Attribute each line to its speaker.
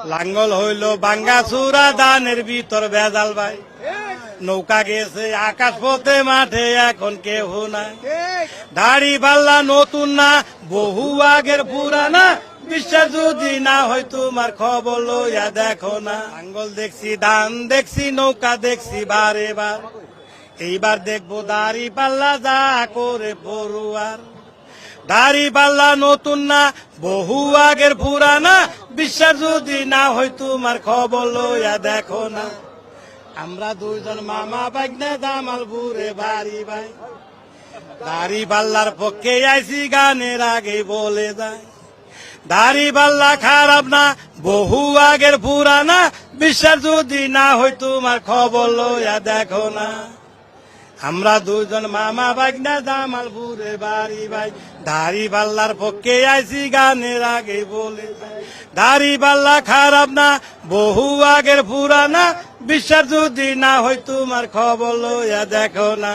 Speaker 1: লাঙ্গল হইল বাঙ্গা চূড়া ধানের ভিতর ভেজাল ভাই নৌকা গেছে আকাশ পথে মাঠে এখন কেহ নাই দাড়ি পাল্লা নতুন না বহু আগের পুরানা বিশ্বাস যদি না হয় তোমার খবর লইয়া দেখো না লাঙ্গল দেখছি ধান দেখছি নৌকা দেখছি বারে বার এইবার দেখবো দাড়ি পাল্লা যা করে পড়ুয়ার দাড়ি পাল্লা নতুন না বহু আগের পুরানা বিশ্বাস যদি না হয় তোমার খবর লইয়া দেখো না আমরা দুইজন মামা বাগনা জামালপুরে বাড়ি ভাই দাড়ি পাল্লার পক্ষে আইসি গানের আগে বলে যায় দাড়ি পাল্লা খারাপ না বহু আগের পুরানা বিশ্বাস যদি না হয় তোমার খবর লইয়া দেখো না আমরা দুজন মামা বাগনা জামালপুরে বাড়ি ভাই দাড়ি পাল্লার পক্ষে আইসি গানের আগে বলে দাড়ি পাল্লা খারাপ না বহু আগের পুরানা বিশ্বাস যদি না হয় তোমার খবর লইয়া দেখো না।